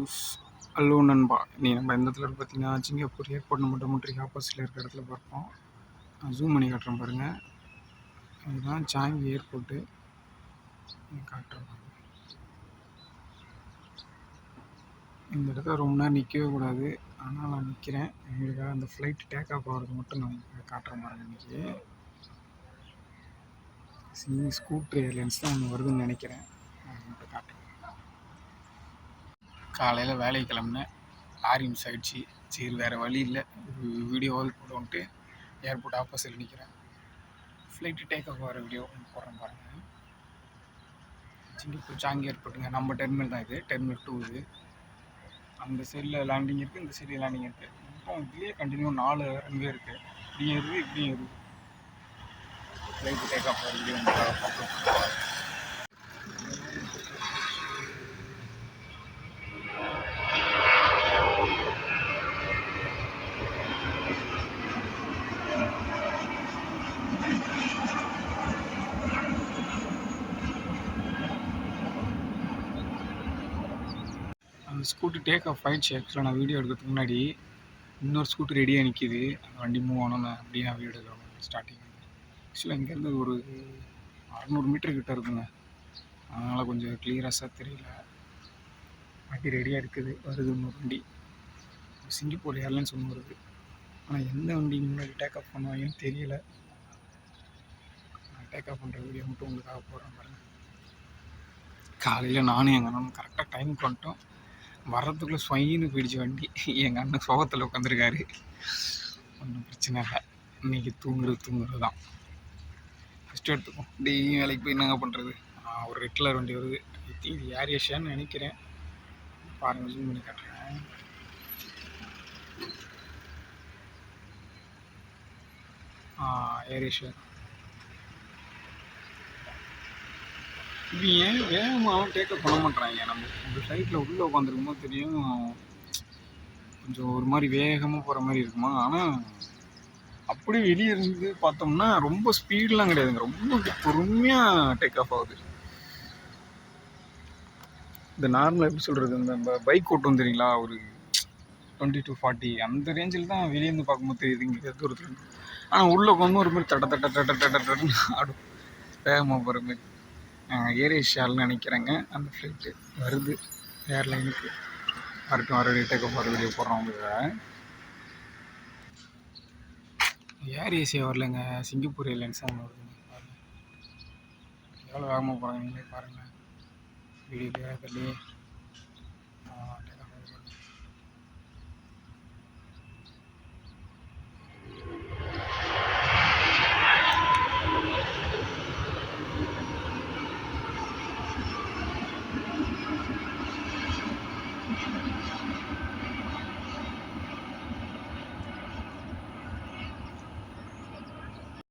News. Hello நண்பா, நீ நம்ம எந்த இடத்துல பார்த்தீங்கன்னா சிங்கப்பூர் ஏர்போர்ட் நம்ம டொமெட்ரிக்கு ஆப்போசிட்டில் இருக்கிற இடத்துல பார்ப்போம். ஜூம் பண்ணி காட்டுறேன் பாருங்கள். இதுதான் சாங்கி ஏர்போர்ட்டு காட்டுறேன் பாருங்க. இந்த இடத்துல ரொம்ப நேரம் நிற்கவே கூடாது, ஆனால் நான் நிற்கிறேன். எங்களுக்காக அந்த ஃப்ளைட் டேக் ஆஃப் ஆகிறது மட்டும் நான் காட்டுறேன் பாருங்கள். இன்றைக்கி ஸ்கூட்டர் ஏர்லைன்ஸ் தான் ஒன்று வருதுன்னு நினைக்கிறேன். அது மட்டும் காட்டுறேன். காலையில் வேலைக்கு கிளம்புனேன், லாரி மிஸ் ஆகிடுச்சு. சரி வேறு வழி இல்லை, ஒரு வீடியோவாவது போடுவோன்ட்டு ஏர்போர்ட் ஆப்போசிட்டில் நிற்கிறேன். ஃப்ளைட்டு டேக் ஆஃப் ஆகிற வீடியோ போடுறேன் பாருங்கள். சிங்கப்பூர் சாங்கி ஏர்போர்ட்டுங்க. நம்ம டெர்மினல் தான் இது, டெர்மினல் 2 இது. அந்த சைடில் லேண்டிங் இருக்குது, இந்த சைடில் லேண்டிங் இருக்குது. மொத்தம் இதுலேயே கண்டினியூ 4 ரன்வே இருக்குது. இப்படியும் இருக்குது, இப்படியும் இருக்குது. ஃப்ளைட்டு டேக் ஆஃப் ஆகிற வீடியோ பார்க்கலாம். அந்த ஸ்கூட்டி டேக் ஆஃப் ஆகிடுச்சு. ஆக்சுவலாக நான் வீடியோ எடுக்கிறதுக்கு முன்னாடி இன்னொரு ஸ்கூட்டி ரெடியாக நிற்கிது. அந்த வண்டி மூவ் ஆனோன்னு அப்படியே நான் வீடியோ எடுக்கிறேன். ஸ்டார்டிங் ஆக்சுவலாக இங்கேருந்து ஒரு 600 மீட்டர் கிட்ட இருக்குங்க. அதனால் கொஞ்சம் கிளியராக தெரியல. வண்டி ரெடியாக இருக்குது, வருது இன்னொரு வண்டி. சிங்கப்பூர் ஏர்லைன்ஸ் ஒன்று வருது, ஆனால் எந்த வண்டி முன்னாடி டேக் ஆஃப் பண்ணுவாங்கன்னு தெரியல. நான் டேக் ஆஃப் பண்ணுற வீடியோ மட்டும் உங்களுக்காக போடுறேன் பாருங்கள். காலையில் நானும் எங்கள் அண்ணனும் கரெக்டாக டைமுக்கு வந்துட்டோம். வர்றதுக்குள்ளே ஸ்வைன்னு போயிடுச்சு வண்டி. எங்கள் அண்ணன் சோகத்தில் உட்காந்துருக்காரு. ஒன்றும் பிரச்சனை இல்லை, இன்றைக்கி தூங்குறது தான். ஃபஸ்ட்டு எடுத்துக்கோம். டெய்லியும் வேலைக்கு போய் என்னங்க பண்ணுறது. ஒரு ரெட் கலர் வண்டி வருது, இது ஏர் ஏஷியான்னு நினைக்கிறேன். பாருங்கள், ஜூம் பண்ணி காட்டுறேன். ஏர் ஏஷியா. இது ஏன் வேகமாகவும் டேக்கப் பண்ண மாட்டேறாங்க. நம்ம இந்த ஃப்ளைட்டில் உள்ளே உட்காந்துருக்கும் போது தெரியும், கொஞ்சம் ஒரு மாதிரி வேகமாக போகிற மாதிரி இருக்குமா. ஆனால் அப்படியே வெளியே இருந்து பார்த்தோம்னா ரொம்ப ஸ்பீடெலாம் கிடையாதுங்க, ரொம்ப பொறுமையாக டேக் ஆஃப் ஆகுது. இந்த நார்மலாக எப்படி சொல்கிறது, இந்த நம்ம பைக் ஓட்டும் தெரியுங்களா, ஒரு 20 to 40 அந்த ரேஞ்சில் தான் வெளியேருந்து பார்க்கும்போது தெரியுது இங்கே தூரத்தில். ஆனால் உள்ளே உட்காந்து ஒரு மாதிரி தட்டன்னு ஆடும், வேகமாக போகிற மாதிரி. ஏர் ஏஷியான்னு நினைக்கிறேங்க. அந்த ஃப்ளைட்டு வருது ஏர்லைனுக்கு. வரட்டும், வர டேக்கப் போகிற வீடியோ போடுறோம் உங்களுக்கு. ஏர் ஏசியா வரலைங்க, சிங்கப்பூர் ஏர்லைன்ஸ் தான் ஒன்று வருதுங்க. பாருங்கள் எவ்வளோ வேகமாக போகிறாங்க, நீங்களே பாருங்கள் வீடியோ தள்ளி.